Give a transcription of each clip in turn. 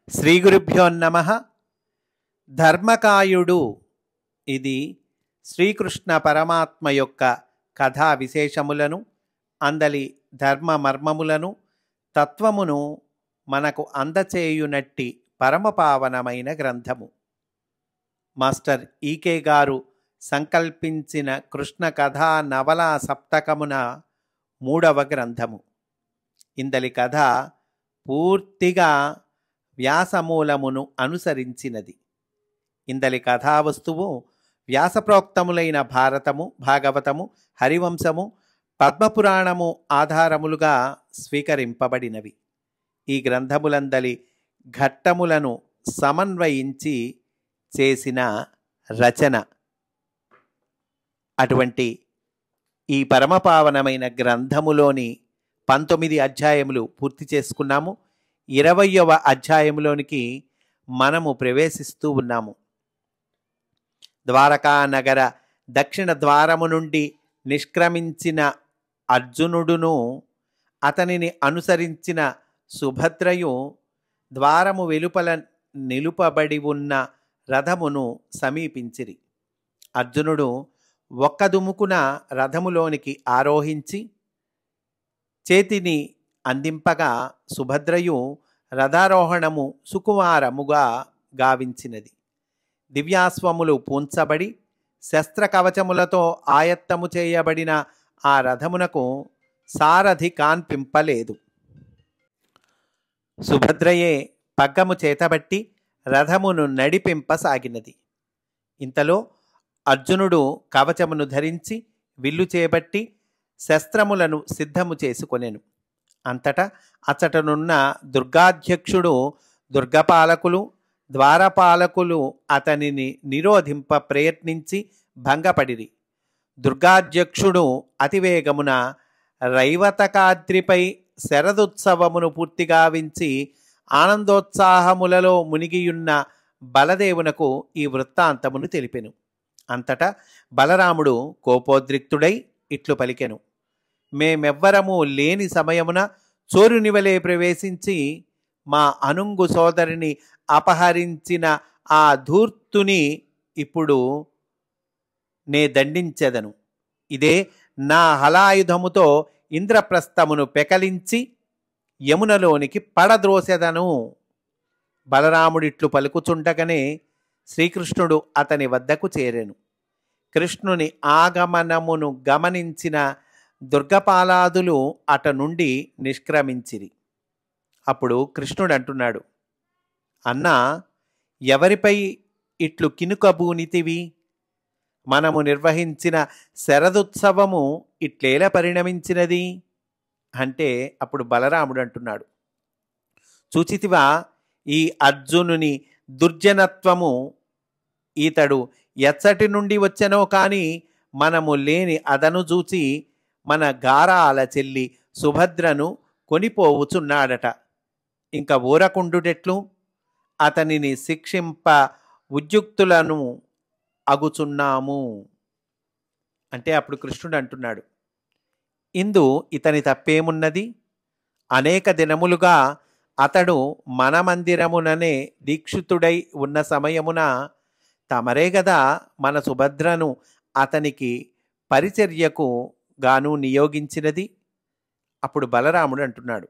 శ్రీ గురుభ్యో నమః. ధర్మకాయుడు ఇది శ్రీకృష్ణ పరమాత్మ యొక్క కథా విశేషములను, అందలి ధర్మ మర్మములను, తత్వమును మనకు అందచేయునట్టి పరమపావనమైన గ్రంథము. మాస్టర్ ఈకే గారు సంకల్పించిన కృష్ణ కథా నవలా సప్తకమున 3వ గ్రంథము. ఇందలి కథ పూర్తిగా వ్యాసమూలమును అనుసరించినది. ఇందలి కథావస్తువు వ్యాసప్రోక్తములైన భారతము, భాగవతము, హరివంశము, పద్మపురాణము ఆధారములుగా స్వీకరింపబడినవి. ఈ గ్రంథములందలి ఘట్టములను సమన్వయించి చేసిన రచన. అటువంటి ఈ పరమపావనమైన గ్రంథములోని 19 అధ్యాయములు పూర్తి చేసుకున్నాము. 20వ అధ్యాయంలోనికి మనము ప్రవేశిస్తూ ఉన్నాము. ద్వారకా నగర దక్షిణ ద్వారము నుండి నిష్క్రమించిన అర్జునుడును అతనిని అనుసరించిన సుభద్రయు ద్వారము వెలుపల నిలుపబడి ఉన్న రథమును సమీపించిరి. అర్జునుడు ఒక్క దుముకున రథములోనికి ఆరోహించి చేతిని అందింపగా సుభద్రయు రథారోహణము సుకుమారముగా గావించినది. దివ్యాశ్వములు పూంచబడి శస్త్రకవచములతో ఆయత్తము చేయబడిన ఆ రథమునకు సారథి కాన్పింపలేదు. సుభద్రయే పగ్గము చేతబట్టి రథమును నడిపింపసాగినది. ఇంతలో అర్జునుడు కవచమును ధరించి విల్లు చేపట్టి శస్త్రములను సిద్ధము చేసుకొనెను. అంతటా అచ్చటనున్న దుర్గాధ్యక్షుడు, దుర్గపాలకులు, ద్వారపాలకులు అతనిని నిరోధింప ప్రయత్నించి భంగపడిరి. దుర్గాధ్యక్షుడు అతివేగమున రైవతకాద్రిపై శరదుత్సవమును పూర్తిగా వించి ఆనందోత్సాహములలో మునిగియున్న బలదేవునకు ఈ వృత్తాంతమును తెలిపెను. అంతటా బలరాముడు కోపోద్రిక్తుడై ఇట్లు పలికెను: మేమెవ్వరము లేని సమయమున చోరునివలే ప్రవేశించి మా అనుంగు సోదరిని అపహరించిన ఆ ధూర్తుని ఇప్పుడు నే దండించెదను. ఇదే నా హలాయుధముతో ఇంద్రప్రస్థమును పెకలించి యమునలోనికి పడద్రోసెదను. బలరాముడిట్లు పలుకుచుండగానే శ్రీకృష్ణుడు అతని వద్దకు చేరెను. కృష్ణుని ఆగమనమును గమనించిన దుర్గపాలాదులు అట నుండి నిష్క్రమించిరి. అప్పుడు కృష్ణుడు అంటున్నాడు: అన్నా, ఎవరిపై ఇట్లు కినుకబూనితివి? మనము నిర్వహించిన శరదుత్సవము ఇట్లేలా పరిణమించినది అంటే, అప్పుడు బలరాముడు అంటున్నాడు: చూచితివా ఈ అర్జునుని దుర్జనత్వము? ఈతడు ఎచ్చటి నుండి వచ్చెనో కాని మనము లేని అదను చూచి మన గారాల చెల్లి సుభద్రను కొనిపోవుచున్నాడట. ఇంక ఊరకుండుటెట్లు? అతనిని శిక్షింప ఉద్యుక్తులను అగుచున్నాము అంటే, అప్పుడు కృష్ణుడు అంటున్నాడు: ఇందు ఇతని తప్పేమున్నది? అనేక దినములుగా అతడు మన మందిరముననే దీక్షితుడై ఉన్న సమయమున తమరే గదా మన సుభద్రను అతనికి పరిచర్యకు గాను నియోగించినది. అప్పుడు బలరాముడు అంటున్నాడు: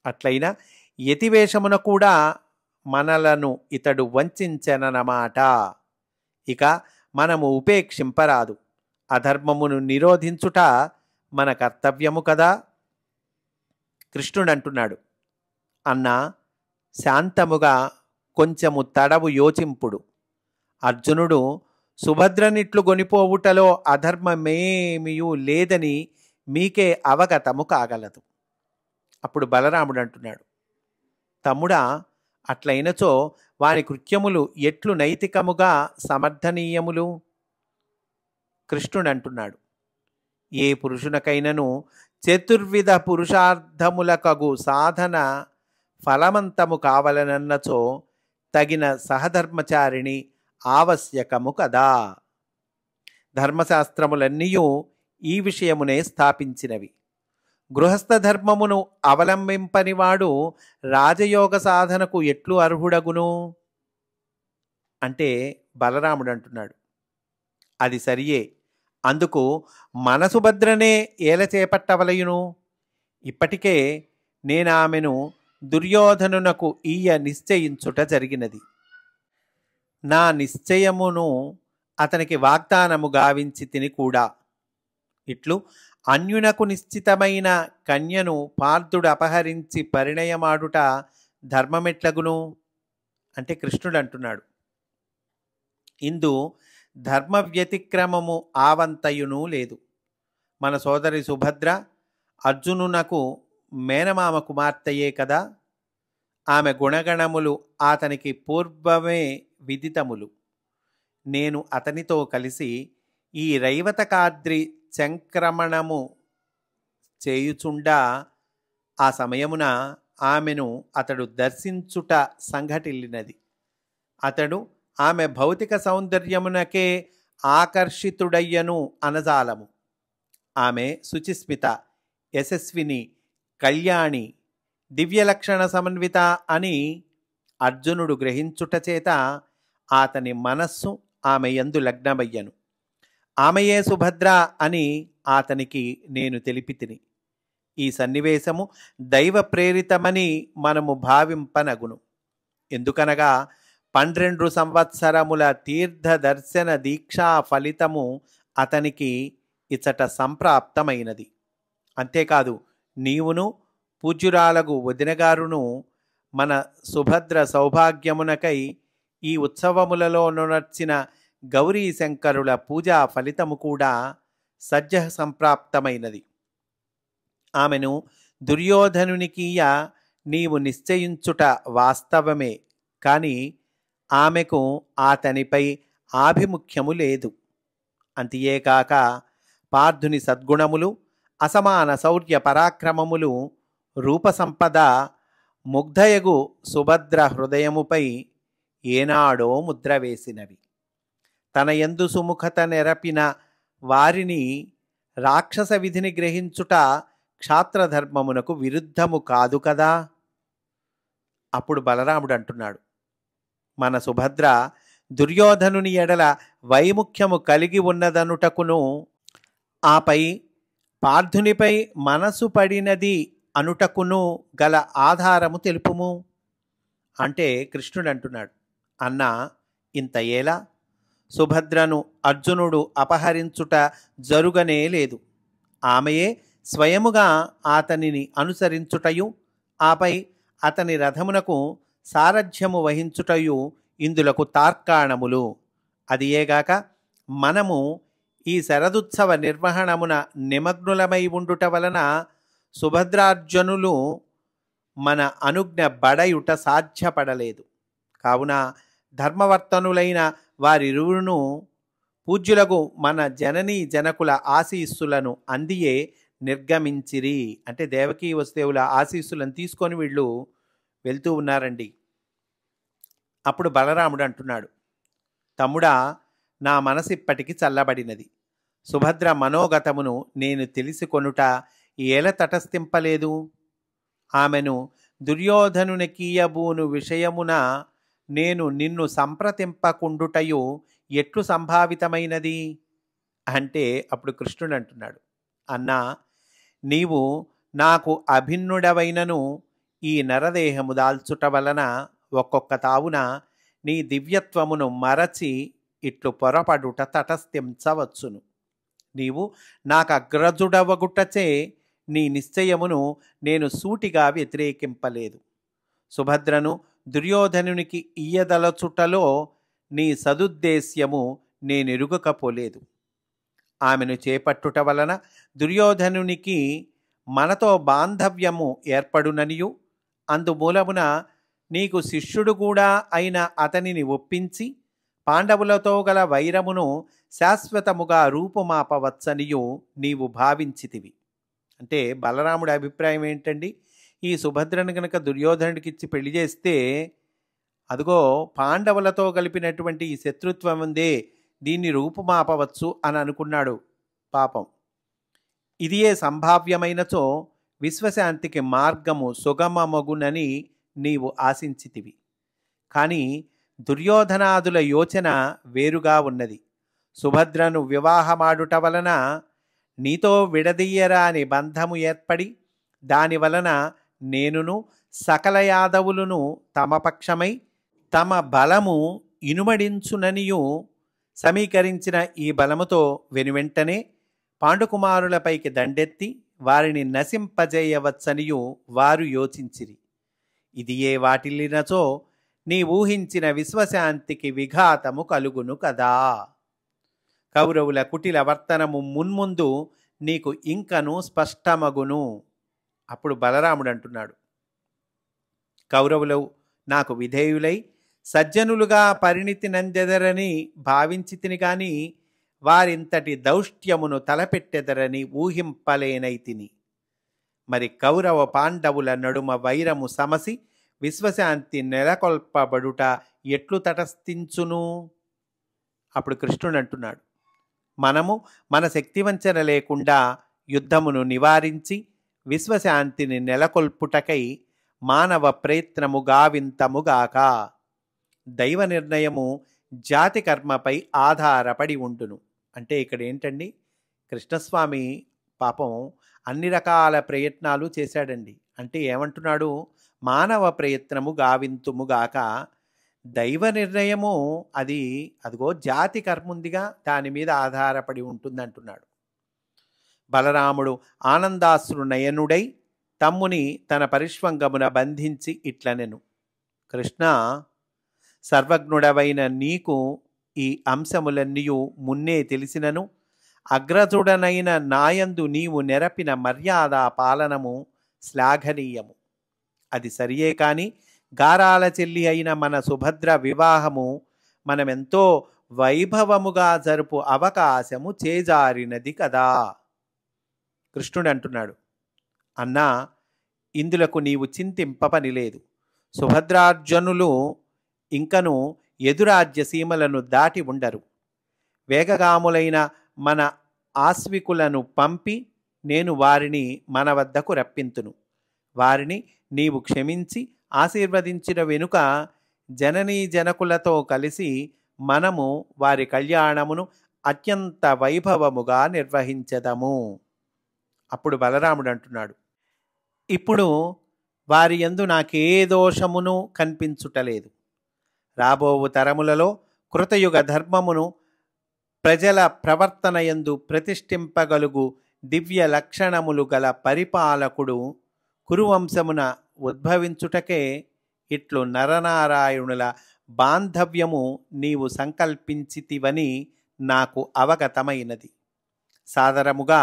అట్లయినా యతివేషమున కూడా మనలను ఇతడు వంచెనమాట. ఇక మనము ఉపేక్షింపరాదు. అధర్మమును నిరోధించుట మన కర్తవ్యము కదా. కృష్ణుడు అంటున్నాడు: అన్నా, శాంతముగా కొంచెము తడవు యోచింపుడు. అర్జునుడు సుభద్రనిట్లు గొనిపోవుటలో అధర్మమేమియూ లేదని మీకే అవగతము కాగలదు. అప్పుడు బలరాముడు అంటున్నాడు: తమ్ముడా, అట్లయినచో వాని కృత్యములు ఎట్లు నైతికముగా సమర్థనీయములు? కృష్ణుడు అంటున్నాడు: ఏ పురుషునకైనను చతుర్విధ పురుషార్థములకగు సాధన ఫలవంతము కావలనన్నచో తగిన సహధర్మచారిణి ఆవశ్యకము కదా. ధర్మశాస్త్రములన్నీయూ ఈ విషయమునే స్థాపించినవి. గృహస్థ ధర్మమును అవలంబింపనివాడు రాజయోగ సాధనకు ఎట్లు అర్హుడగును అంటే బలరాముడు అంటున్నాడు, అది సరియే, అందుకు మన సుభద్రనే ఏల చేపట్టవలయును. ఇప్పటికే నేనామెను దుర్యోధనునకు ఈయ నిశ్చయించుట జరిగినది. నా నిశ్చయమును అతనికి వాగ్దానము గావించి తిని కూడా. ఇట్లు అన్యునకు నిశ్చితమైన కన్యను పార్థుడు అపహరించి పరిణయమాడుట ధర్మమెట్లగును అంటే కృష్ణుడు అంటున్నాడు, ఇందు ధర్మ వ్యతిక్రమము ఆవంతయును లేదు. మన సోదరి సుభద్ర అర్జునునకు మేనమామ కుమార్తెయే కదా. ఆమె గుణగణములు అతనికి పూర్వమే విదితములు. నేను అతనితో కలిసి ఈ రైవతకాద్రి సంక్రమణము చేయుచుండా ఆ సమయమున ఆమెను అతడు దర్శించుట సంఘటిల్లినది. అతడు ఆమె భౌతిక సౌందర్యమునకే ఆకర్షితుడయ్యను అనజాలము. ఆమె శుచిస్మిత, యశస్విని, కళ్యాణి, దివ్యలక్షణ సమన్విత అని అర్జునుడు గ్రహించుట చేత అతని మనస్సు ఆమె యందు లగ్నమయ్యను. ఆమెయే సుభద్ర అని అతనికి నేను తెలిపితిని. ఈ సన్నివేశము దైవ ప్రేరితమని మనము భావింపనగును. ఎందుకనగా 12 సంవత్సరముల తీర్థ దర్శన దీక్షా ఫలితము అతనికి ఇచట సంప్రాప్తమైనది. అంతేకాదు, నీవును పూజ్యురాలగు వదినగారును మన సుభద్ర సౌభాగ్యమునకై ఈ ఉత్సవములలో నర్చిన గౌరీ శంకరుల పూజా ఫలితము కూడా సజ్జ సంప్రాప్తమైనది. ఆమెను దుర్యోధనునికీయ నీవు నిశ్చయించుట వాస్తవమే, కానీ ఆమెకు అతనిపై ఆభిముఖ్యము లేదు. అంతియేకాక పార్థుని సద్గుణములు, అసమాన శౌర్య పరాక్రమములు, రూపసంపద ముగ్ధయగు సుభద్ర హృదయముపై ఏనాడో ముద్ర వేసినవి. తన యందు సుముఖత నెరపిన వారిని రాక్షస విధిని గ్రహించుట క్షాత్రధర్మమునకు విరుద్ధము కాదు కదా. అప్పుడు బలరాముడు అంటున్నాడు, మన సుభద్ర దుర్యోధనుని ఎడల వైముఖ్యము కలిగి ఉన్నదనుటకును, ఆపై పార్థునిపై మనసు పడినది అనుటకును గల ఆధారము తెలుపుము అంటే కృష్ణుడు అంటున్నాడు, అన్నా ఇంత ఏలా సుభద్రను అర్జునుడు అపహరించుట జరుగనే లేదు. ఆమెయే స్వయముగా అతనిని అనుసరించుటయు, ఆపై అతని రథమునకు సారథ్యము వహించుటయు ఇందులకు తార్కాణములు. అదియేగాక మనము ఈ శరదుత్సవ నిర్వహణమున నిమగ్నులమై ఉండుట వలన సుభద్రార్జునులు మన అనుజ్ఞ బడయుట సాధ్యపడలేదు. కావున ధర్మవర్తనులైన వారిరువును పూజ్యులకు మన జననీ జనకుల ఆశీస్సులను అందియే నిర్గమించిరి అంటే దేవకీ వసుదేవుల ఆశీస్సులను తీసుకొని వీళ్ళు వెళ్తూ ఉన్నారండి. అప్పుడు బలరాముడు అంటున్నాడు, తమ్ముడా, నా మనసు ఇప్పటికి చల్లబడినది. సుభద్ర మనోగతమును నేను తెలిసి కొనుట ఏల తటస్థింపలేదు. ఆమెను దుర్యోధనునికీయబూను విషయమున నేను నిన్ను సంప్రతింపకుండుటయు ఎట్లు సంభావితమైనది అంటే అప్పుడు కృష్ణుడు అంటున్నాడు, అన్నా, నీవు నాకు అభిన్నుడవైనను ఈ నరదేహము దాల్చుట వలన ఒక్కొక్క తావున నీ దివ్యత్వమును మరచి ఇట్లు పొరపడుట తటస్థించవచ్చును. నీవు నాకు అగ్రజుడవగుటచే నీ నిశ్చయమును నేను సూటిగా వ్యతిరేకింపలేదు. సుభద్రను దుర్యోధనునికి ఇయ్యదలచుటలో నీ సదుద్దేశ్యము నేనెరుగకపోలేదు. ఆమెను చేపట్టుట వలన దుర్యోధనునికి మనతో బాంధవ్యము ఏర్పడుననియు, అందుమూలమున నీకు శిష్యుడు కూడా అయిన అతనిని ఒప్పించి పాండవులతో గల వైరమును శాశ్వతముగా రూపుమాపవచ్చనియు నీవు భావించితివి. అంటే బలరాముడి అభిప్రాయం ఏంటండి, ఈ సుభద్రను కనుక దుర్యోధనుడికి ఇచ్చి పెళ్లి చేస్తే అదిగో పాండవులతో కలిపినటువంటి ఈ శత్రుత్వం ఉందే, దీన్ని రూపుమాపవచ్చు అని అనుకున్నాడు. పాపం, ఇదియే సంభావ్యమైనచో విశ్వశాంతికి మార్గము సుగమమగునని నీవు ఆశించితివి. కానీ దుర్యోధనాదుల యోచన వేరుగా ఉన్నది. సుభద్రను వివాహమాడుట వలన నీతో విడదీయరాని బంధము ఏర్పడి దానివలన నేనును సకల యాదవులను తమ పక్షమై తమ బలము ఇనుమడించుననియు సమీకరించిన ఈ బలముతో వెనువెంటనే పాండుకుమారులపైకి దండెత్తి వారిని నశింపజేయవచ్చనియు వారు యోచించిరి. ఇది ఏ వాటిల్లినచో నీ ఊహించిన విశ్వశాంతికి విఘాతము కలుగును కదా. కౌరవుల కుటిల వర్తనము మున్ముందు నీకు ఇంకను స్పష్టమగును. అప్పుడు బలరాముడు అంటున్నాడు, కౌరవులు నాకు విధేయులై సజ్జనులుగా పరిణితి నందెదరని భావించితిని గాని వారింతటి దౌష్ట్యమును తలపెట్టెదరని ఊహింపలేనైతిని. మరి కౌరవ పాండవుల నడుమ వైరము సమసి విశ్వశాంతి నెలకొల్పబడుట ఎట్లు తటస్థించును? అప్పుడు కృష్ణుడు అంటున్నాడు, మనము మన శక్తివంచన లేకుండా యుద్ధమును నివారించి విశ్వశాంతిని నెలకొల్పుటకై మానవ ప్రయత్నము గావింతముగాక. దైవ నిర్ణయము జాతి కర్మపై ఆధారపడి ఉండును. అంటే ఇక్కడ ఏంటండి, కృష్ణస్వామి పాపం అన్ని రకాల ప్రయత్నాలు చేశాడండి. అంటే ఏమంటున్నాడు, మానవ ప్రయత్నము గావింతుముగాక, దైవ నిర్ణయము అదిగో జాతి కర్మ ఉందిగా, దాని మీద ఆధారపడి ఉంటుంది అంటున్నాడు. బలరాముడు ఆనందాశ్రు నయనుడై తమ్ముని తన పరిష్వంగమున బంధించి ఇట్లనెను, కృష్ణ, సర్వజ్ఞుడవైన నీకు ఈ అంశములన్నీయు మున్నే తెలిసినను అగ్రజుడనైన నాయందు నీవు నెరపిన మర్యాద పాలనము శ్లాఘనీయము. అది సరియే కాని గారాల చెల్లి అయిన మన సుభద్ర వివాహము మనమెంతో వైభవముగా జరుపు అవకాశము చేజారినది కదా. కృష్ణుడు అంటున్నాడు, అన్నా, ఇందులకు నీవు చింతింపపని లేదు. సుభద్రార్జునులు ఇంకను ఎదురాజ్య సీమలను దాటి ఉండరు. వేగగాములైన మన ఆశ్వికులను పంపి నేను వారిని మన వద్దకు రప్పింతును. వారిని నీవు క్షమించి ఆశీర్వదించిన వెనుక జననీ జనకులతో కలిసి మనము వారి కళ్యాణమును అత్యంత వైభవముగా నిర్వహించదము. అప్పుడు బలరాముడు అంటున్నాడు, ఇప్పుడు వారి యందు నాకే దోషమును కనిపించుటలేదు. రాబోవు తరములలో కృతయుగ ధర్మమును ప్రజల ప్రవర్తన యందు ప్రతిష్ఠింపగలుగు దివ్య లక్షణములు గల పరిపాలకుడు కురువంశమున ఉద్భవించుటకే ఇట్లు నరనారాయణుల బాంధవ్యము నీవు సంకల్పించితివని నాకు అవగతమైనది. సాదరముగా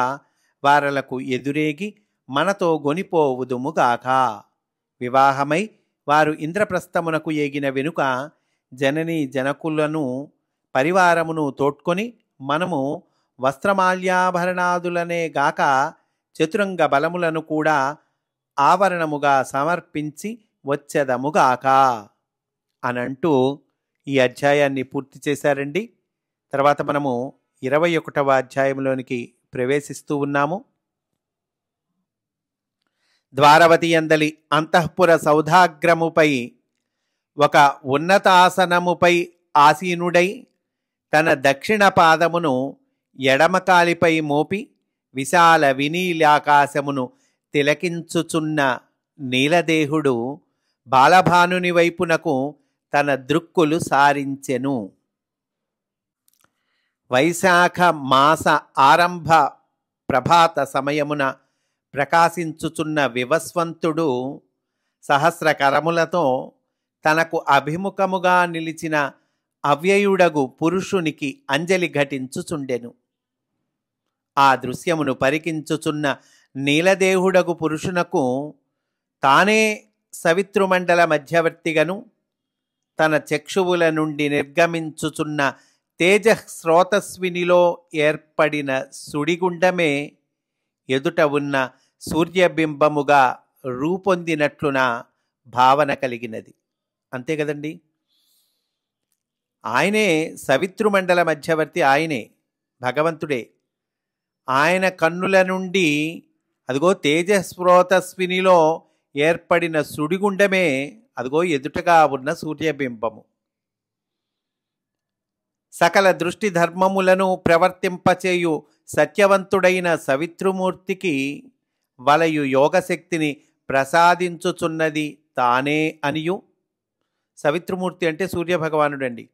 వారలకు ఎదురేగి మనతో గొనిపోవుదుముగాక. వివాహమై వారు ఇంద్రప్రస్థమునకు ఏగిన వెనుక జననీ జనకులను పరివారమును తోడ్కొని మనము వస్త్రమాల్యాభరణాదులనే గాక చతురంగ బలములను కూడా ఆవరణముగా సమర్పించి వచ్చెదముగాక అనంటూ ఈ అధ్యాయాన్ని పూర్తి చేశారండి. తర్వాత మనము 21వ అధ్యాయంలోనికి ప్రవేశిస్తూ ఉన్నాము. ద్వారవతి యందలి అంతఃపుర సౌధాగ్రముపై ఒక ఉన్నతాసనముపై ఆసీనుడై తన దక్షిణ పాదమును ఎడమకాలిపై మోపి విశాల వినీలాకాశమును తిలకించుచున్న నీలదేహుడు బాలభానుని వైపునకు తన దృక్కులు సారించెను. వైశాఖ మాస ఆరంభ ప్రభాత సమయమున ప్రకాశించుచున్న వివస్వంతుడు సహస్ర కరములతో తనకు అభిముఖముగా నిలిచిన అవ్యయుడగు పురుషునికి అంజలి ఘటించుచుండెను. ఆ దృశ్యమును పరికించుచున్న నీలదేహుడగు పురుషునకు తానే సవితృమండల మధ్యవర్తిగను తన చక్షువుల నుండి నిర్గమించుచున్న తేజస్రోతస్వినిలో ఏర్పడిన సుడిగుండమే ఎదుట ఉన్న సూర్యబింబముగా రూపొందినట్లున భావన కలిగినది. అంతే కదండి, ఆయనే సవితృమండల మధ్యవర్తి, ఆయనే భగవంతుడే. ఆయన కన్నుల నుండి అదిగో తేజస్రోతస్వినిలో ఏర్పడిన సుడిగుండమే అదిగో ఎదుటగా ఉన్న సూర్యబింబము. సకల దృష్టి ధర్మములను ప్రవర్తింపచేయు సత్యవంతుడైన సవితృమూర్తికి వలయు యోగశక్తిని ప్రసాదించుచున్నది తానే అనియు. సవితృమూర్తి అంటే సూర్యభగవానుడండి.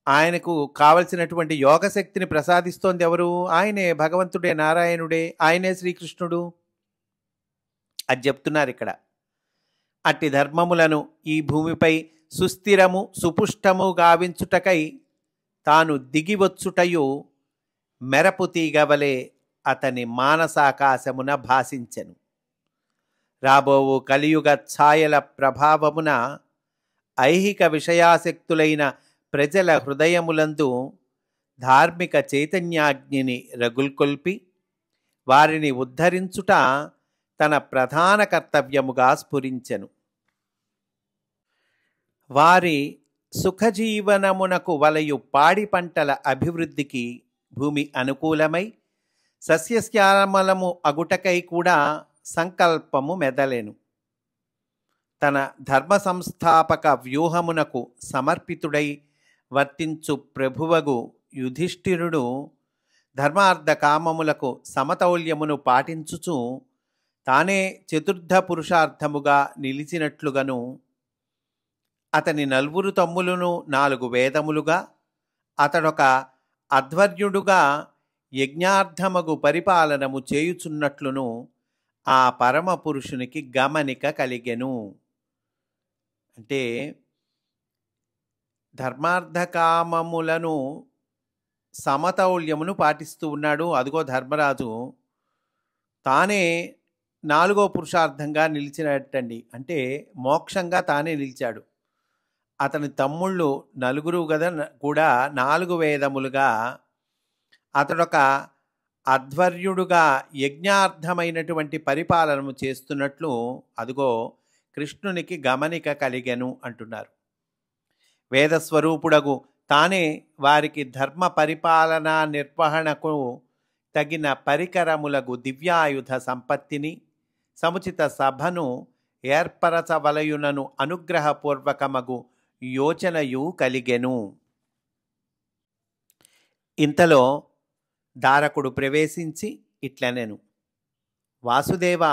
ఆయనకు కావలసినటువంటి యోగశక్తిని ప్రసాదిస్తోంది ఎవరు? ఆయనే, భగవంతుడే, నారాయణుడే, ఆయనే శ్రీకృష్ణుడు. అది చెప్తున్నారు ఇక్కడ. అట్టి ధర్మములను ఈ భూమిపై సుస్థిరము సుపుష్టము గావించుటకై తాను దిగివచ్చుటయు మెరపు తీగవలే అతని మానసాకాశమున భాసించెను. రాబోవు కలియుగ ఛాయల ప్రభావమున ఐహిక విషయాసక్తులైన ప్రజల హృదయములందు ధార్మిక చైతన్యాగ్నిని రగుల్కొల్పి వారిని ఉద్ధరించుట తన ప్రధాన కర్తవ్యముగా స్ఫురించెను. వారి సుఖజీవనమునకు వలయు పాడి పంటల అభివృద్ధికి భూమి అనుకూలమై సస్యశ్యామలము అగుటకై కూడా సంకల్పము మెదలెను. తన ధర్మ సంస్థాపక వ్యూహమునకు సమర్పితుడై వర్తించు ప్రభువగు యుధిష్ఠిరుడు ధర్మార్థ కామములకు సమతౌల్యమును పాటించుచు తానే చతుర్థ పురుషార్థముగా నిలిచినట్లుగాను అతని 4 తమ్ములను 4 వేదములుగా అతడొక అధ్వర్యుడుగా యజ్ఞార్థమగు పరిపాలనము చేయుచున్నట్లును ఆ పరమ పురుషునికి గమనిక కలిగెను. అంటే ధర్మార్థకామములను సమతౌల్యమును పాటిస్తూ ఉన్నాడు. అదిగో ధర్మరాజు తానే 4వ పురుషార్థంగా నిలిచినట్టండి. అంటే మోక్షంగా తానే నిలిచాడు. అతని తమ్ముళ్ళు 4 కదా కూడా 4 వేదములుగా అతడొక అధ్వర్యుడుగా యజ్ఞార్థమైనటువంటి పరిపాలనము చేస్తున్నట్లు అదిగో కృష్ణునికి గమనిక కలిగెను అంటున్నారు. వేదస్వరూపుడగు తానే వారికి ధర్మ పరిపాలనా నిర్వహణకు తగిన పరికరములగు దివ్యాయుధ సంపత్తిని సముచిత సభను ఏర్పరచవలయునను అనుగ్రహపూర్వకమగు యోచనయు కలిగెను. ఇంతలో దారకుడు ప్రవేశించి ఇట్లనెను, వాసుదేవ,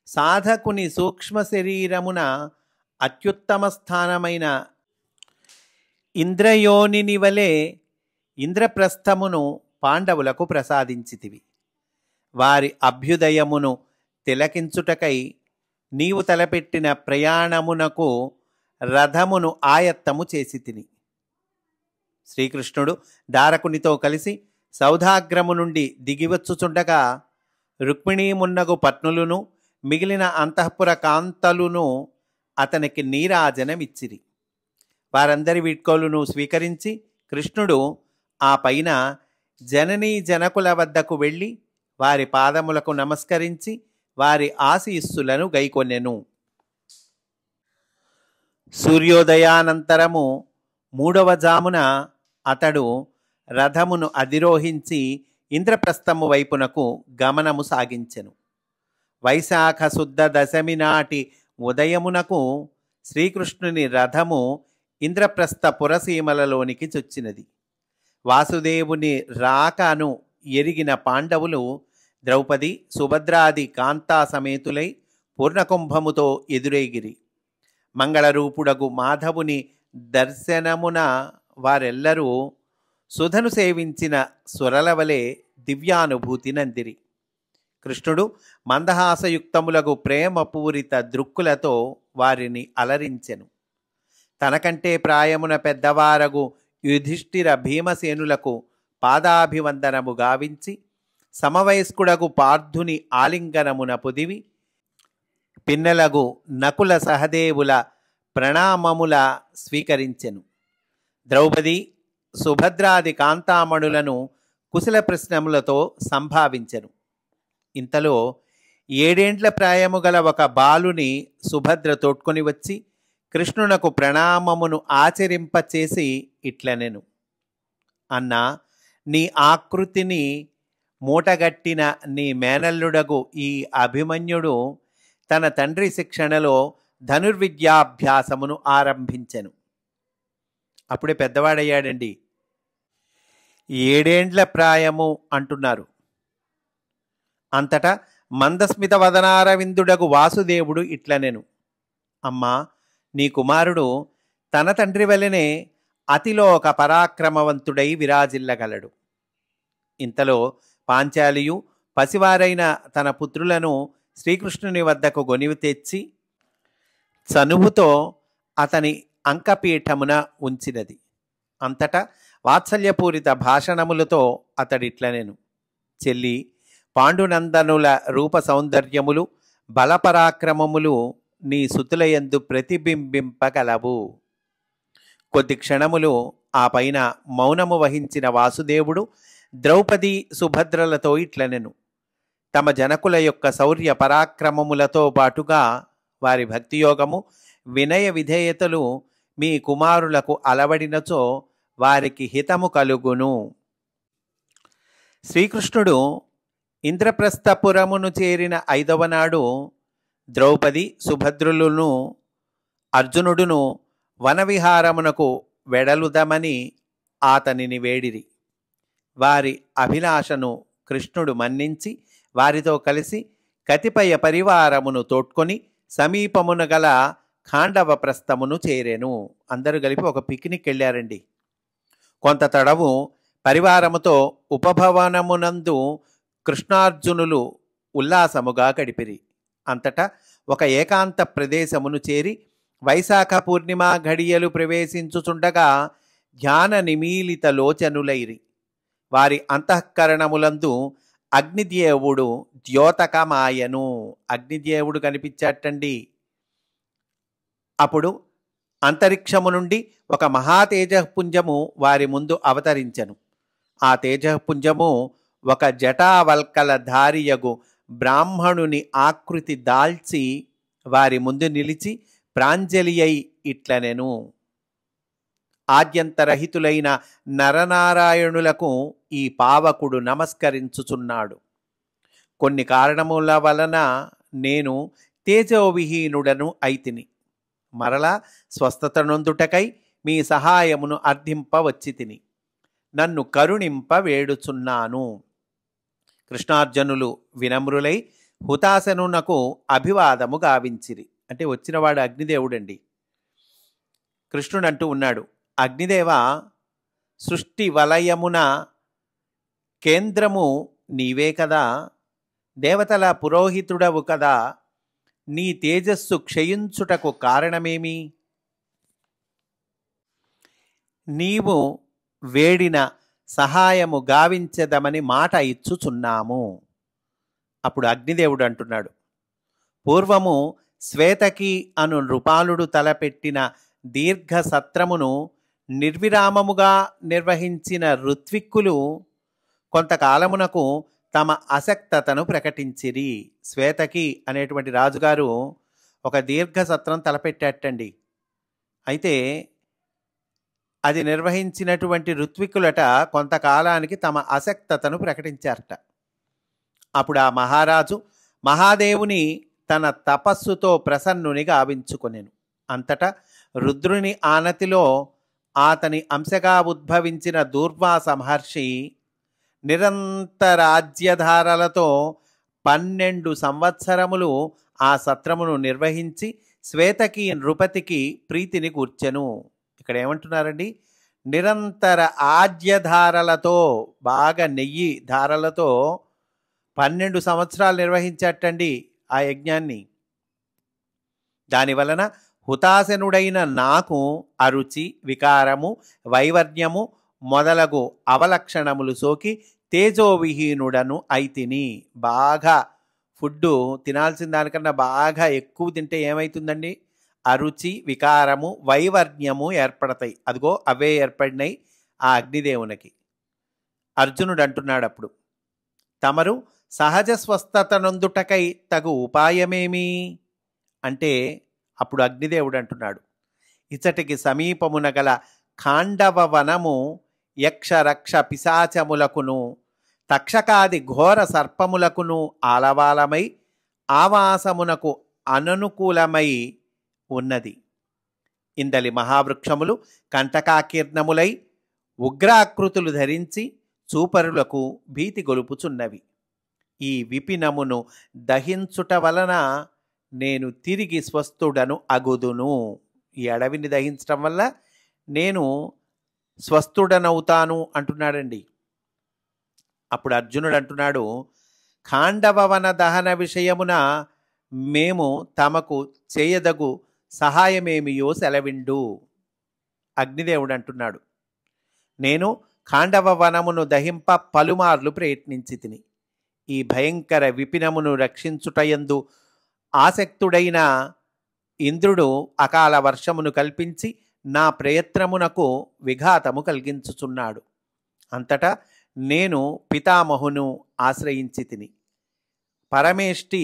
సాధకుని సూక్ష్మ శరీరమున అత్యుత్తమ స్థానమైన ఇంద్రయోనిని వలె ఇంద్రప్రస్థమును పాండవులకు ప్రసాదించితివి. వారి అభ్యుదయమును తిలకించుటకై నీవు తలపెట్టిన ప్రయాణమునకు రథమును ఆయత్తము చేసి తిని. శ్రీకృష్ణుడు దారకునితో కలిసి సౌధాగ్రము నుండి దిగివచ్చుచుండగా రుక్మిణీమున్నగు పత్నులను మిగిలిన అంతఃపుర కాంతలును అతనికి నీరాజనమిచ్చిరి. వారందరి వీడ్కోలును స్వీకరించి కృష్ణుడు ఆ పైన జననీ జనకుల వద్దకు వెళ్ళి వారి పాదములకు నమస్కరించి వారి ఆశీస్సులను గైకొనెను. సూర్యోదయానంతరము 3వ జామున అతడు రథమును అధిరోహించి ఇంద్రప్రస్థము వైపునకు గమనము సాగించెను. వైశాఖ శుద్ధ దశమి నాటి ఉదయమునకు శ్రీకృష్ణుని రథము ఇంద్రప్రస్థ పురసీమలలోనికి చొచ్చినది. వాసుదేవుని రాకను ఎరిగిన పాండవులు ద్రౌపది, సుభద్రాది కాంతా సమేతులై పూర్ణకుంభముతో ఎదురేగిరి. మంగళరూపుడగు మాధవుని దర్శనమున వారెల్లరూ సుధను సేవించిన సురలవలే దివ్యానుభూతి నందిరి. కృష్ణుడు మందహాసయుక్తములగు ప్రేమపూరిత దృక్కులతో వారిని అలరించెను. తనకంటే ప్రాయమున పెద్దవారగు యుధిష్ఠిర భీమసేనులకు పాదాభివందనము గావించి సమవయస్కుడగు పార్థుని ఆలింగనమున పొదివి పిన్నెలగు నకుల సహదేవుల ప్రణామముల స్వీకరించెను. ద్రౌపది, సుభద్రాది కాంతామణులను కుశల ప్రశ్నములతో సంభావించెను. ఇంతలో 7 ఏండ్ల ప్రాయము గల ఒక బాలుని సుభద్ర తోడ్కొని వచ్చి కృష్ణునకు ప్రణామమును ఆచరింపచేసి ఇట్లనెను, అన్నా, నీ ఆకృతిని మూటగట్టిన నీ మేనల్లుడగు ఈ అభిమన్యుడు తన తండ్రి శిక్షణలో ధనుర్విద్యాభ్యాసమును ఆరంభించెను. అప్పుడే పెద్దవాడయ్యాడండి. 7 ఏండ్ల ప్రాయము అంటున్నారు. అంతటా మందస్మిత వదనారవిందుడగు వాసుదేవుడు ఇట్లనెను, అమ్మా, నీ కుమారుడు తన తండ్రి వలెనే అతిలోక పరాక్రమవంతుడై విరాజిల్లగలడు. ఇంతలో పాంచాలియు పసివారైన తన పుత్రులను శ్రీకృష్ణుని వద్దకు గొనివి తెచ్చి చనువుతో అతని అంకపీఠమున ఉంచినది. అంతటా వాత్సల్యపూరిత భాషణములతో అతడిట్లనెను, చెల్లి, పాండునందనుల రూప సౌందర్యములు బలపరాక్రమములు నీ సుతులయందు ప్రతిబింబింపగలవు. కొద్ది క్షణములు ఆ పైన మౌనము వహించిన వాసుదేవుడు ద్రౌపది సుభద్రలతో ఇట్లనెను, తమ జనకుల యొక్క శౌర్య పరాక్రమములతో పాటుగా వారి భక్తియోగము వినయ విధేయతలు మీ కుమారులకు అలవడినచో వారికి హితము కలుగును. శ్రీకృష్ణుడు ఇంద్రప్రస్థపురమును చేరిన 5వ నాడు ద్రౌపది సుభద్రులను అర్జునుడును వనవిహారమునకు వెడలుదమని అతనిని వేడిరి. వారి అభిలాషను కృష్ణుడు మన్నించి వారితో కలిసి కతిపయ పరివారమును తోడ్కొని సమీపమున గల ఖాండవ ప్రస్థమును చేరెను. అందరూ కలిపి ఒక పిక్నిక్ వెళ్ళారండి. కొంత తడవు పరివారముతో ఉపభవనమునందు కృష్ణార్జునులు ఉల్లాసముగా గడిపిరి. అంతటా ఒక ఏకాంత ప్రదేశమును చేరి వైశాఖ పూర్ణిమ ఘడియలు ప్రవేశించుచుండగా ధ్యాన నిమీలిత లోచనులైరి. వారి అంతఃకరణములందు అగ్నిదేవుడు ద్యోతకమాయను. అగ్నిదేవుడు కనిపించాటండి. అప్పుడు అంతరిక్షము నుండి ఒక మహాతేజపుంజము వారి ముందు అవతరించెను. ఆ తేజపుంజము ఒక జటావల్కల ధారియగు బ్రాహ్మణుని ఆకృతి దాల్చి వారి ముందు నిలిచి ప్రాంజలి అయి ఇట్లనెను, ఆద్యంతరహితులైన నరనారాయణులకు ఈ పావకుడు నమస్కరించుచున్నాడు. కొన్ని కారణముల వలన నేను తేజోవిహీనుడను అయితిని. మరలా స్వస్థత నొందుటకై మీ సహాయమును అర్థింపవచ్చి తిని. నన్ను కరుణింప వేడుచున్నాను. కృష్ణార్జునులు వినమ్రులై హుతాశనునకు అభివాదము గావించిరి. అంటే వచ్చినవాడు అగ్నిదేవుడండి. కృష్ణుడు అంటూ ఉన్నాడు, అగ్నిదేవ, సృష్టి వలయమున కేంద్రము నీవే కదా, దేవతల పురోహితుడవు కదా, నీ తేజస్సు క్షయించుటకు కారణమేమి? నీవు వేడిన సహాయము గావించదమని మాట ఇచ్చుచున్నాము. అప్పుడు అగ్నిదేవుడు అంటున్నాడు, పూర్వము శ్వేతకి అను నృపాలుడు తలపెట్టిన దీర్ఘ సత్రమును నిర్విరామముగా నిర్వహించిన ఋత్విక్కులు కొంతకాలమునకు తమ అసక్తతను ప్రకటించిరి. శ్వేతకి అనేటువంటి రాజుగారు ఒక దీర్ఘ సత్రం తలపెట్టాటండి. అయితే అది నిర్వహించినటువంటి ఋత్విక్కులట కొంతకాలానికి తమ అసక్తతను ప్రకటించారట. అప్పుడు ఆ మహారాజు మహాదేవుని తన తపస్సుతో ప్రసన్నుని గావించుకొనెను. అంతటా రుద్రుని ఆనతిలో అతని అంశగా ఉద్భవించిన దూర్వాస మహర్షి నిరంతరాజ్యధారలతో 12 సంవత్సరములు ఆ సత్రమును నిర్వహించి శ్వేతకి నృపతికి ప్రీతిని కూర్చెను. ఇక్కడ ఏమంటున్నారండి? నిరంతర ఆజ్యధారలతో, బాగా నెయ్యి ధారలతో 12 సంవత్సరాలు నిర్వహించటండి ఆ యజ్ఞాన్ని. దానివలన హుతాశనుడైన నాకు అరుచి, వికారము, వైవర్ణ్యము మొదలగు అవలక్షణములు సోకి తేజోవిహీనుడను అయితిని. బాగా ఫుడ్డు తినాల్సిన దానికన్నా బాగా ఎక్కువ తింటే ఏమవుతుందండి? అరుచి, వికారము, వైవర్ణ్యము ఏర్పడతాయి. అదిగో అవే ఏర్పడినాయి ఆ అగ్నిదేవునికి. అర్జునుడు అంటున్నాడు అప్పుడు, తమరు సహజ స్వస్థత నొందుటకై తగు ఉపాయమేమి అంటే, అప్పుడు అగ్నిదేవుడు అంటున్నాడు, ఇచ్చటికి సమీపమున గల ఖాండవ వనము యక్ష రక్ష పిశాచములకును తక్షకాది ఘోర సర్పములకును ఆలవాలమై ఆవాసమునకు అననుకూలమై ఉన్నది. ఇందలి మహావృక్షములు కంటకాకీర్ణములై ఉగ్రాకృతులు ధరించి చూపరులకు భీతి గొలుపుచున్నవి. ఈ విపినమును దహించుట వలన నేను తిరిగి స్వస్థుడను అగుదును. ఈ అడవిని దహించటం వల్ల నేను స్వస్థుడనవుతాను అంటున్నాడండి. అప్పుడు అర్జునుడు అంటున్నాడు, ఖాండవవన దహన విషయమున మేము తమకు చేయదగు సహాయమేమియో సెలవిండు. అగ్నిదేవుడు అంటున్నాడు, నేను ఖాండవ వనమును దహింప పలుమార్లు ప్రయత్నించి తిని ఈ భయంకర విపినమును రక్షించుటయందు ఆసక్తుడైన ఇంద్రుడు అకాల వర్షమును కల్పించి నా ప్రయత్నమునకు విఘాతము కలిగించుచున్నాడు. అంతటా నేను పితామహును ఆశ్రయించి తిని పరమేష్టి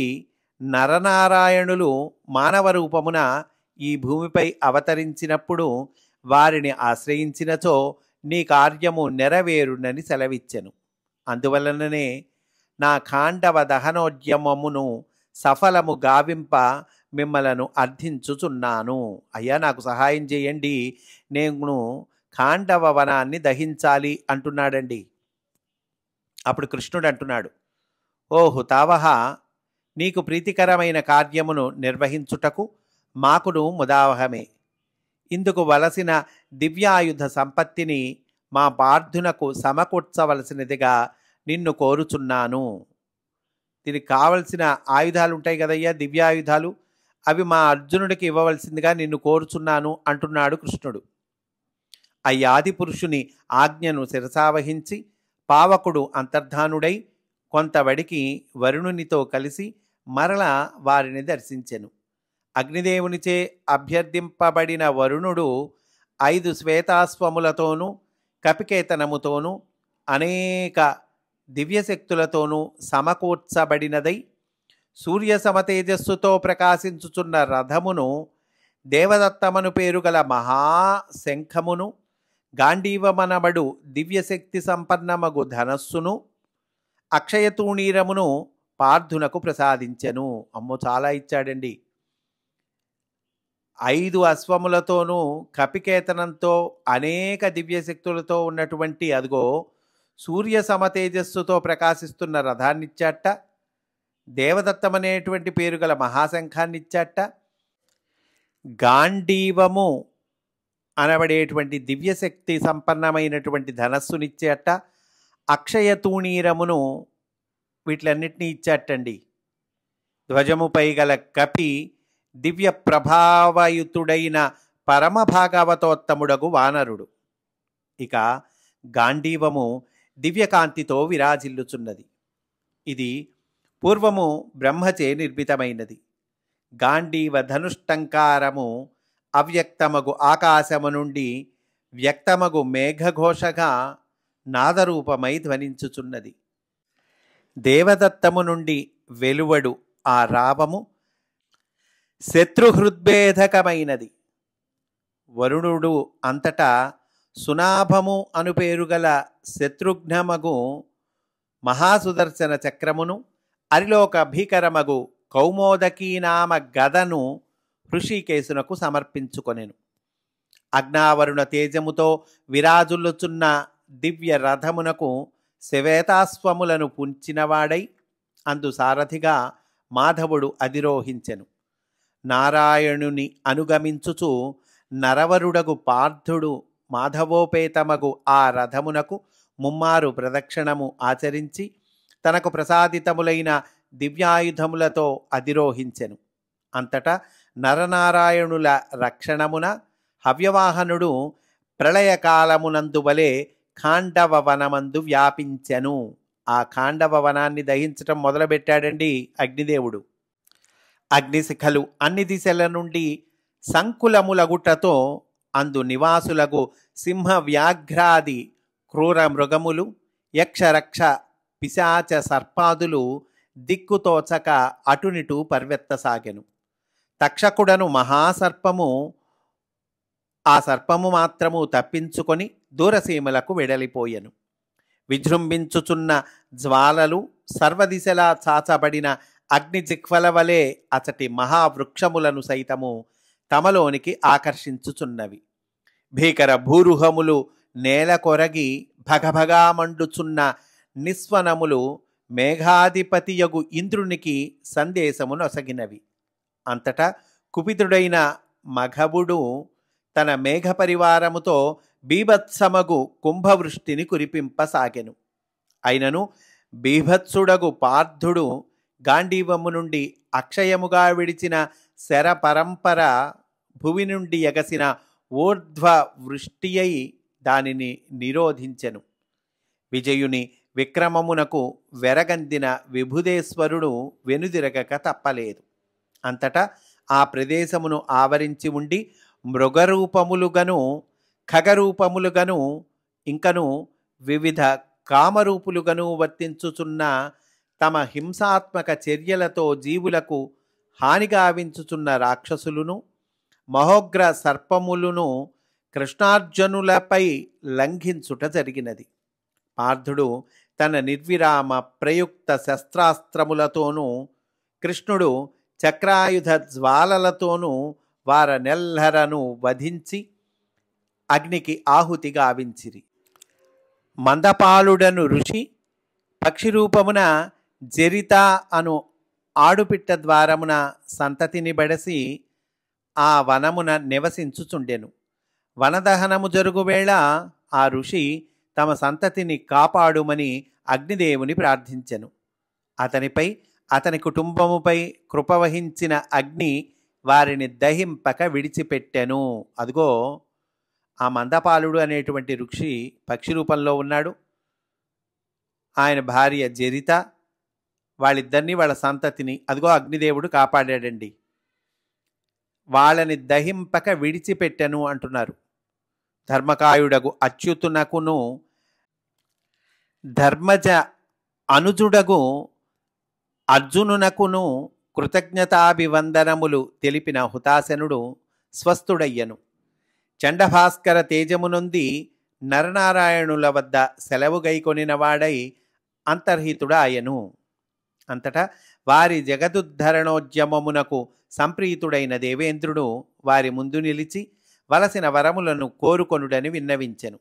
నరనారాయణులు మానవ రూపమున ఈ భూమిపై అవతరించినప్పుడు వారిని ఆశ్రయించినచో నీ కార్యము నెరవేరునని సెలవిచ్చెను. అందువలననే నా ఖాండవ దహనోద్యమమును సఫలము గావింప మిమ్మలను అర్థించుచున్నాను. అయ్యా, నాకు సహాయం చేయండి, నేను ఖాండవ వనాన్ని దహించాలి అంటున్నాడండి. అప్పుడు కృష్ణుడు అంటున్నాడు, ఓ హుతావహ, నీకు ప్రీతికరమైన కార్యమును నిర్వహించుటకు మాకును ముదావహమే. ఇందుకు వలసిన దివ్యాయుధ సంపత్తిని మా పార్థునకు సమకూర్చవలసినదిగా నిన్ను కోరుచున్నాను. దీనికి కావలసిన ఆయుధాలు ఉంటాయి కదయ్యా, దివ్యాయుధాలు, అవి మా అర్జునుడికి ఇవ్వవలసిందిగా నిన్ను కోరుచున్నాను అంటున్నాడు కృష్ణుడు. అయ్యాది పురుషుని ఆజ్ఞను శిరసావహించి పావకుడు అంతర్ధానుడై కొంతవడికి వరుణునితో కలిసి మరల వారిని దర్శించెను. అగ్నిదేవునిచే అభ్యర్థింపబడిన వరుణుడు 5 శ్వేతాశ్వములతోనూ కపికేతనముతోనూ అనేక దివ్యశక్తులతోనూ సమకూర్చబడినదై సూర్య సమతేజస్సుతో ప్రకాశించుచున్న రథమును, దేవదత్తమను పేరుగల మహాశంఖమును, గాంధీవమనబడు దివ్యశక్తి సంపన్నమగు ధనస్సును, అక్షయతూణీరమును పార్థునకు ప్రసాదించెను. అమ్మో, చాలా ఇచ్చాడండి. 5 అశ్వములతోనూ కపికేతనంతో అనేక దివ్యశక్తులతో ఉన్నటువంటి అదిగో సూర్య సమతేజస్సుతో ప్రకాశిస్తున్న రథాన్నిచ్చాట, దేవదత్తమనేటువంటి పేరు గల మహాశంఖాన్నిచ్చాట, గాంధీవము అనబడేటువంటి దివ్యశక్తి సంపన్నమైనటువంటి ధనస్సునిచ్చాట, అక్షయతూణీరమును, వీటిలన్నిటినీ ఇచ్చాటండి. ధ్వజముపై గల కపి దివ్య ప్రభావయుతుడైన పరమభాగవతోత్తముడగు వానరుడు. ఇక గాంధీవము దివ్యకాంతితో విరాజిల్లుచున్నది. ఇది పూర్వము బ్రహ్మచే నిర్మితమైనది. గాంధీవ ధనుష్టంకారము అవ్యక్తమగు ఆకాశము నుండి వ్యక్తమగు మేఘఘోషగా నాదరూపమై ధ్వనించుచున్నది. దేవదత్తము నుండి వెలువడు ఆ రావము శత్రుహృద్భేదకమైనది. వరుణుడు అంతటా సునాభము అను పేరుగల శత్రుఘ్నమగు మహాసుదర్శన చక్రమును, అరిలోక భీకరమగు కౌమోదకీనామ గదను హృషికేశునకు సమర్పించుకొనెను. అగ్నావరుణ తేజముతో విరాజుల్లుచున్న దివ్య రథమునకు శ్వేతాశ్వములను పుంచినవాడై అందు సారథిగా మాధవుడు అధిరోహించెను. నారాయణుని అనుగమించుచు నరవరుడగు పార్థుడు మాధవోపేతమగు ఆ రథమునకు ముమ్మారు ప్రదక్షిణము ఆచరించి తనకు ప్రసాదితములైన దివ్యాయుధములతో అధిరోహించెను. అంతటా నరనారాయణుల రక్షణమున హవ్యవాహనుడు ప్రళయకాలమునందువలే ఖాండవ వనమందు వ్యాపించెను. ఆ ఖాండవ వనాన్ని దహించటం మొదలుపెట్టాడండి అగ్నిదేవుడు. అగ్నిశిఖలు అన్ని దిశల నుండి సంకులములగుటతో అందు నివాసులకు సింహ వ్యాఘ్రాది క్రూర మృగములు, యక్షరక్ష పిశాచ సర్పాదులు దిక్కుతోచక అటునిటు పరివెత్తసాగెను. తక్షకుడను మహాసర్పము ఆ సర్పము మాత్రము తప్పించుకొని దూరసీమలకు వెడలిపోయెను. విజృంభించుచున్న జ్వాలలు సర్వదిశలా చాచబడిన అగ్ని జిహ్వల వలె అచటి మహావృక్షములను సైతము తమలోనికి ఆకర్షించుచున్నవి. భీకర భూరుహములు నేల కొరగి భగభగా మండుచున్న నిస్వనములు మేఘాధిపతియగు ఇంద్రునికి సందేశము నొసగినవి. అంతటా కుపితుడైన మఘవుడు తన మేఘ పరివారముతో బీభత్సమగు కుంభవృష్టిని కురిపింపసాగెను. అయినను బీభత్సుడగు పార్థుడు గాంధీవము నుండి అక్షయముగా విడిచిన శర పరంపర భువి నుండి ఎగసిన ఊర్ధ్వ వృష్టి అయి దానిని నిరోధించెను. విజయుని విక్రమమునకు వెరగందిన విభుదేశ్వరుడు వెనుదిరగక తప్పలేదు. అంతటా ఆ ప్రదేశమును ఆవరించి ఉండి మృగరూపములుగను ఖగరూపములుగను ఇంకను వివిధ కామరూపులుగను వర్తించుచున్న తమ హింసాత్మక చర్యలతో జీవులకు హానిగావించుచున్న రాక్షసులను మహోగ్ర సర్పములను కృష్ణార్జునులపై లంఘించుట జరిగినది. పార్థుడు తన నిర్విరామ ప్రయుక్త శస్త్రాస్త్రములతోనూ కృష్ణుడు చక్రాయుధ జ్వాలలతోనూ వారనెల్లరను వధించి అగ్నికి ఆహుతి గావించిరి. మందపాలుడను ఋషి పక్షిరూపమున జరిత అను ఆడుపిట్ట ద్వారమున సంతతిని బడసి ఆ వనమున నివసించుచుండెను. వనదహనము జరుగువేళ ఆ ఋషి తమ సంతతిని కాపాడుమని అగ్నిదేవుని ప్రార్థించెను. అతనిపై అతని కుటుంబముపై కృపవహించిన అగ్ని వారిని దహింపక విడిచిపెట్టెను. అదిగో ఆ మందపాలుడు అనేటువంటి ఋషి పక్షి రూపంలో ఉన్నాడు. ఆయన భార్య జరిత, వాళ్ళిద్దరినీ వాళ్ళ సంతతిని అదిగో అగ్నిదేవుడు కాపాడాడండి. వాళ్ళని దహింపక విడిచిపెట్టెను అంటున్నారు. ధర్మకాయుడగు అచ్యుతునకును ధర్మజ అనుజుడగు అర్జునునకును కృతజ్ఞతాభివందనములు తెలిపిన హుతాశనుడు స్వస్థుడయ్యను. చండభాస్కర తేజమునొంది నరనారాయణుల వద్ద సెలవు గైకొనినవాడై అంతర్హితుడాయను. అంతటా వారి జగదుద్ధరణోద్యమమునకు సంప్రీతుడైన దేవేంద్రుడు వారి ముందు నిలిచి వలసిన వరములను కోరుకొనుడని విన్నవించెను.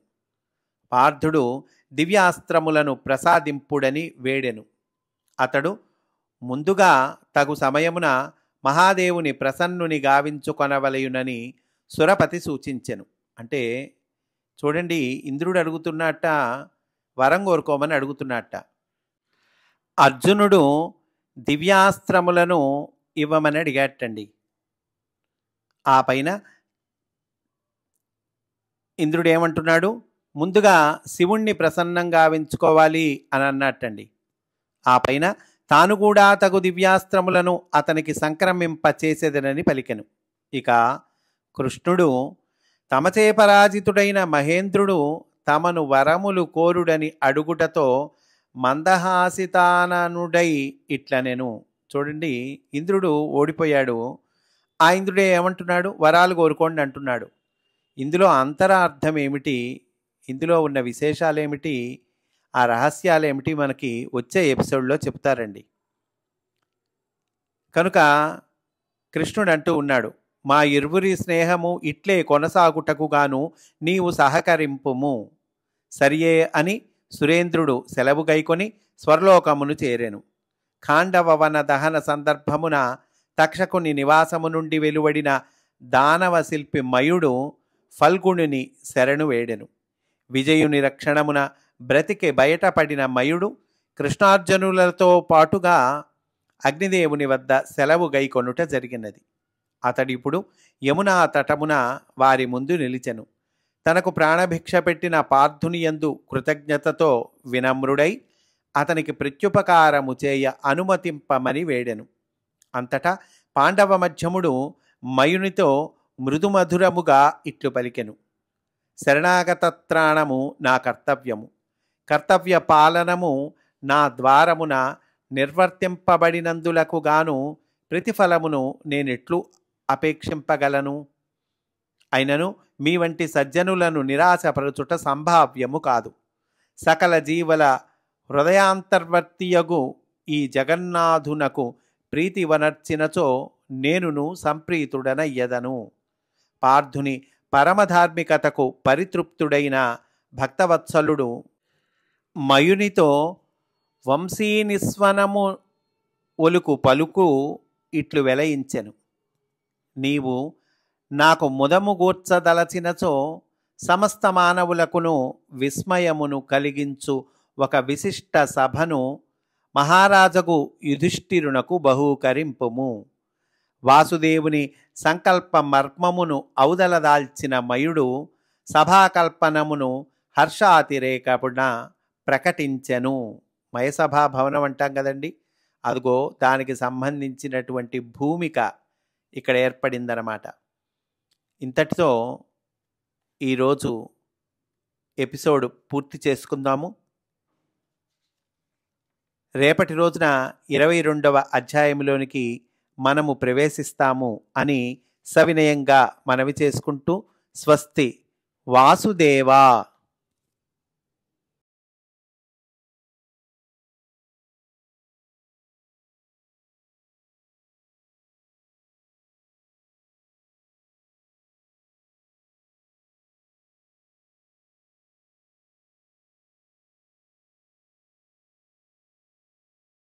పార్థుడు దివ్యాస్త్రములను ప్రసాదింపుడని వేడెను. అతడు ముందుగా తగు సమయమున మహాదేవుని ప్రసన్నుని గావించుకొనవలయునని సురపతి సూచించెను. అంటే చూడండి, ఇంద్రుడు అడుగుతున్నట్ట వరం కోరుకోమని అడుగుతున్నట్ట. అర్జునుడు దివ్యాస్త్రములను ఇవ్వమని అడిగాటండి. ఆ పైన ఇంద్రుడు ఏమంటున్నాడు, ముందుగా శివుణ్ణి ప్రసన్నంగా గావించుకోవాలి అని అన్నట్టండి. ఆ పైన తాను కూడా తగు దివ్యాస్త్రములను అతనికి సంక్రమింప చేసేదనని పలికెను. ఇక కృష్ణుడు తమచే పరాజితుడైన మహేంద్రుడు తమను వరములు కోరుడని అడుగుటతో మందహాసితాననుడై ఇట్లనెను. చూడండి, ఇంద్రుడు ఓడిపోయాడు. ఆ ఇంద్రుడే ఏమంటున్నాడు, వరాలు కోరుకోండి అంటున్నాడు. ఇందులో అంతరార్థం ఏమిటి, ఇందులో ఉన్న విశేషాలేమిటి, ఆ రహస్యాలేమిటి మనకి వచ్చే ఎపిసోడ్లో చెప్తారండి. కనుక కృష్ణుడు అంటూ ఉన్నాడు, మా ఇరువురి స్నేహము ఇట్లే కొనసాగుటకు గాను నీవు సహకరింపుము. సరియే అని సురేంద్రుడు సెలవు గైకొని స్వర్లోకమును చేరెను. ఖాండవవన దహన సందర్భమున తక్షకుని నివాసము నుండి వెలువడిన దానవ శిల్పి మయుడు ఫల్గుణుని శరణు వేడెను. విజయుని రక్షణమున బ్రతికి బయటపడిన మయుడు కృష్ణార్జునులతో పాటుగా అగ్నిదేవుని వద్ద సెలవు గైకొనుట జరిగినది. అతడిప్పుడు యమునా తటమున వారి ముందు నిలిచెను. తనకు ప్రాణభిక్ష పెట్టిన పార్థుని యందు కృతజ్ఞతతో వినమ్రుడై అతనికి ప్రత్యుపకారము చేయ అనుమతింపమని వేడెను. అంతటా పాండవ మధ్యముడు మయునితో మృదుమధురముగా ఇట్లు పలికెను, శరణాగతత్రాణము నా కర్తవ్యము, కర్తవ్య పాలనము నా ద్వారమున నిర్వర్తింపబడినందులకు గాను ప్రతిఫలమును నేనెట్లు అపేక్షింపగలను? అయినను మీ వంటి సజ్జనులను నిరాశపరచుట సంభావ్యము కాదు. సకల జీవల హృదయాంతర్వర్తియగు ఈ జగన్నాథునకు ప్రీతి వనర్చినచో నేనును సంప్రీతుడనయ్యదను. పార్థుని పరమధార్మికతకు పరితృప్తుడైన భక్తవత్సలుడు మయునితో వంశీనిస్వనము ఒలుకు పలుకు ఇట్లు వెలయించెను. నీవు నాకు ముదము గూర్చదలచినచో సమస్త మానవులకును విస్మయమును కలిగించు ఒక విశిష్ట సభను మహారాజగు యుధిష్ఠిరునకు బహూకరింపుము. వాసుదేవుని సంకల్ప మర్మమును ఔదలదాల్చిన మయుడు సభాకల్పనమును హర్షాతిరేకమున ప్రకటించెను. మయసభా భవనం అంటాం కదండి, అదిగో దానికి సంబంధించినటువంటి భూమిక ఇక్కడ ఏర్పడిందనమాట. ఇంతటితో ఈరోజు ఎపిసోడ్ పూర్తి చేసుకుందాము. రేపటి రోజున 22వ అధ్యాయంలోనికి మనము ప్రవేశిస్తాము అని సవినయంగా మనవి చేసుకుంటూ స్వస్తి. వాసుదేవా.